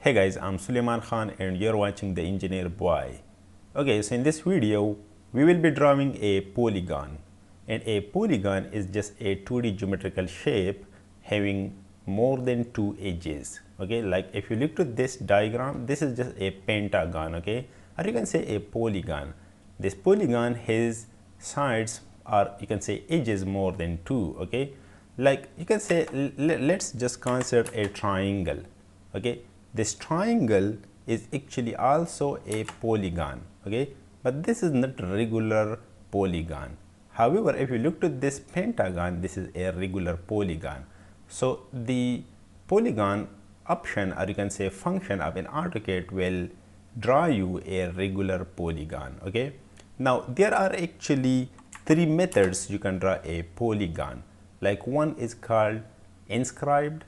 Hey guys, I'm Suleiman Khan and you're watching The Engineer Boy. Okay, so in this video, we will be drawing a polygon. And a polygon is just a 2D geometrical shape having more than two edges. Okay, like if you look to this diagram, this is just a pentagon, okay? Or you can say a polygon. This polygon has sides or you can say edges more than two, okay? Like you can say, let's just consider a triangle, okay? This triangle is actually also a polygon, okay, but this is not regular polygon. However, if you look to this pentagon, this is a regular polygon. So the polygon option, or you can say function of an AutoCAD, will draw you a regular polygon, okay. Now there are actually three methods you can draw a polygon. Like one is called inscribed,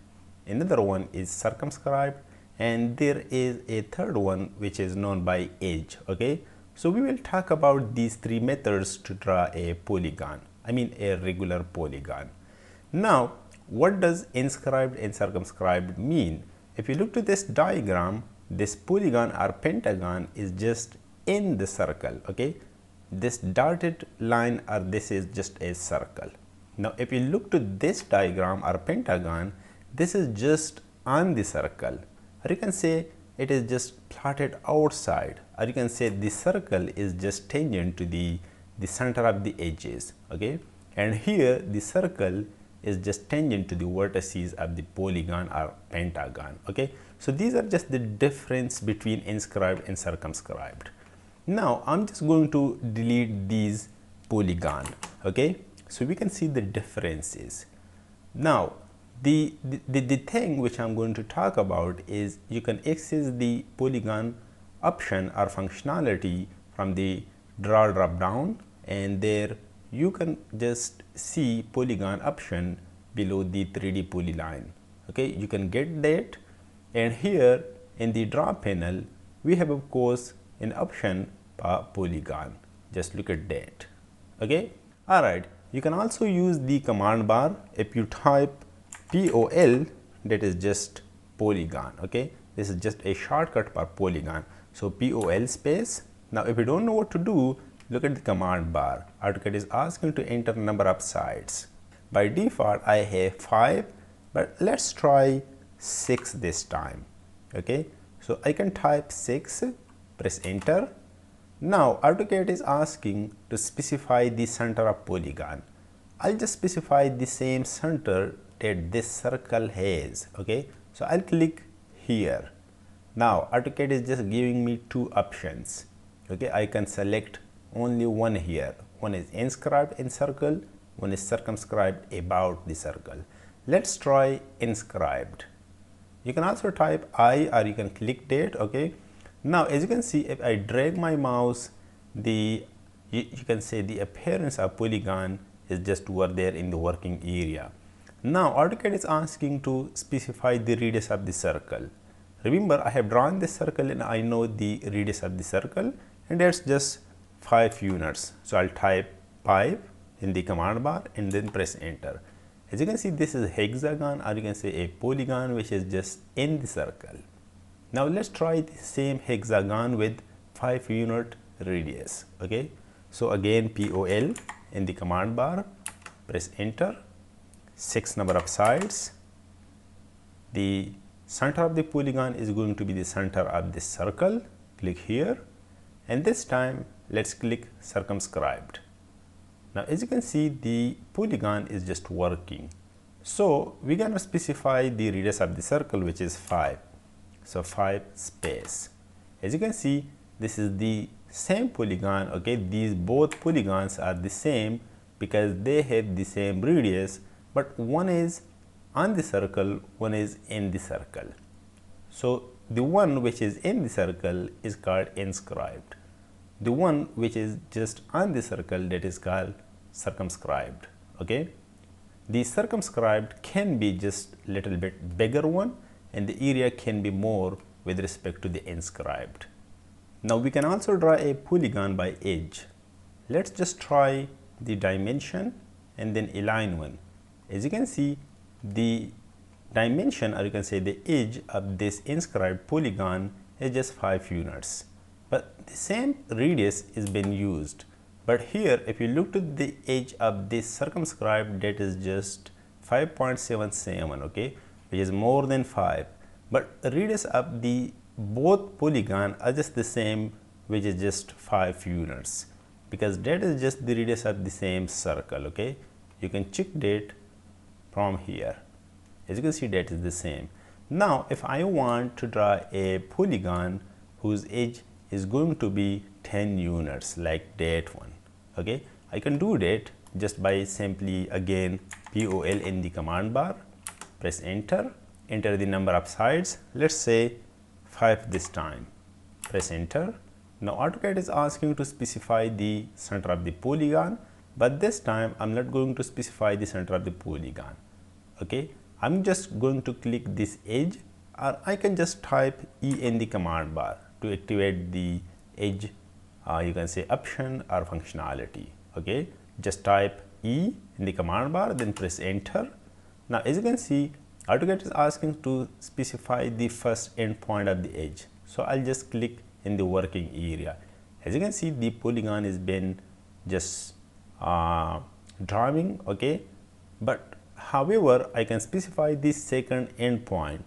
another one is circumscribed, and there is a third one which is known by edge, okay. So we will talk about these three methods to draw a polygon, I mean a regular polygon. Now what does inscribed and circumscribed mean? If you look to this diagram, this polygon or pentagon is just in the circle, okay. This dotted line or this is just a circle. Now if you look to this diagram or pentagon, this is just on the circle, or you can say it is just plotted outside, or you can say the circle is just tangent to the center of the edges, okay. And here the circle is just tangent to the vertices of the polygon or pentagon, okay. So these are just the difference between inscribed and circumscribed. Now I'm just going to delete these polygon, okay. So we can see the differences. Now the thing which I'm going to talk about is you can access the polygon option or functionality from the draw drop down, and there you can just see polygon option below the 3D polyline, okay. You can get that, and here in the draw panel we have of course an option for polygon. Just look at that, okay. All right, you can also use the command bar. If you type POL, that is just polygon, okay. This is just a shortcut for polygon. So POL space. Now if you don't know what to do, look at the command bar. AutoCAD is asking to enter number of sides. By default I have 5, but let's try 6 this time, okay. So I can type 6, press enter. Now AutoCAD is asking to specify the center of polygon. I'll just specify the same center that this circle has, okay. So I'll click here. Now AutoCAD is just giving me two options, okay. I can select only one here. One is inscribed in circle, one is circumscribed about the circle. Let's try inscribed. You can also type I, or you can click that, okay. Now as you can see, if I drag my mouse, you can say the appearance of polygon is just over there in the working area. Now AutoCAD is asking to specify the radius of the circle. Remember, I have drawn this circle and I know the radius of the circle, and that's just 5 units. So I'll type 5 in the command bar and then press enter. As you can see, this is hexagon, or you can say a polygon which is just in the circle. Now let's try the same hexagon with 5 unit radius, okay. So again POL in the command bar, press enter. 6 number of sides. The center of the polygon is going to be the center of this circle. Click here, and this time let's click circumscribed. Now as you can see, the polygon is just working. So we're going to specify the radius of the circle, which is 5. So 5 space. As you can see, this is the same polygon, okay. These both polygons are the same because they have the same radius, but one is on the circle, one is in the circle. So the one which is in the circle is called inscribed. The one which is just on the circle, that is called circumscribed, okay. The circumscribed can be just little bit bigger one, and the area can be more with respect to the inscribed. Now we can also draw a polygon by edge. Let's just try the dimension and then align one. As you can see, the dimension, or you can say the edge of this inscribed polygon is just 5 units, but the same radius is being used. But here if you look to the edge of this circumscribed, that is just 5.77, okay, which is more than 5, but the radius of the both polygon are just the same, which is just 5 units, because that is just the radius of the same circle. Okay, you can check that from here. As you can see, that is the same. Now if I want to draw a polygon whose edge is going to be 10 units like that one, okay, I can do that just by simply again POL in the command bar, press enter, enter the number of sides, let's say 5 this time, press enter. Now AutoCAD is asking to specify the center of the polygon, but this time I'm not going to specify the center of the polygon. Okay, I'm just going to click this edge, or I can just type E in the command bar to activate the edge you can say option or functionality. Okay, just type E in the command bar, then press enter. Now as you can see, AutoCAD is asking to specify the first endpoint of the edge, so I'll just click in the working area. As you can see, the polygon is been just drawing, okay, but however I can specify the second endpoint.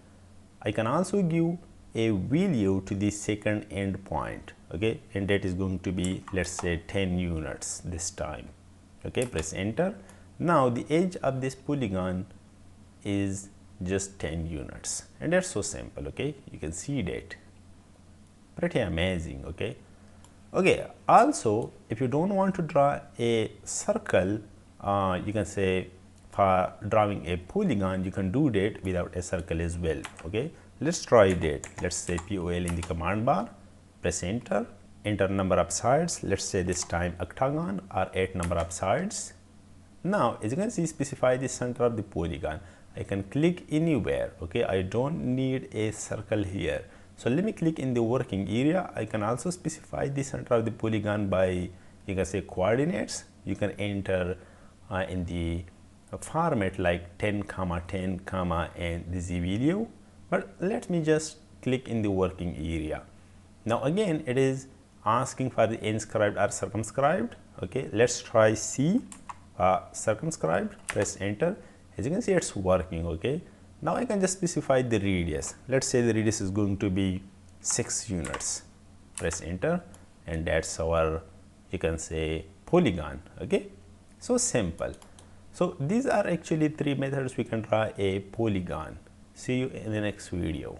I can also give a value to the second endpoint, okay, and that is going to be, let's say 10 units this time. Okay, press enter. Now the edge of this polygon is just 10 units, and that's so simple. Okay, you can see that, pretty amazing. Okay, also if you don't want to draw a circle, you can say for drawing a polygon you can do that without a circle as well. Okay, let's try that. Let's say POL in the command bar, press enter, enter number of sides, let's say this time octagon or 8 number of sides. Now as you can see, specify the center of the polygon. I can click anywhere. Okay, I don't need a circle here, so let me click in the working area. I can also specify the center of the polygon by, you can say, coordinates. You can enter in the format like 10 comma 10 comma and this value, but let me just click in the working area. Now again it is asking for the inscribed or circumscribed. Okay, let's try C, circumscribed, press enter. As you can see, it's working. Okay, now I can just specify the radius. Let's say the radius is going to be 6 units, press enter, and that's our, you can say, polygon. Okay, so simple. So these are actually 3 methods we can draw a polygon. See you in the next video.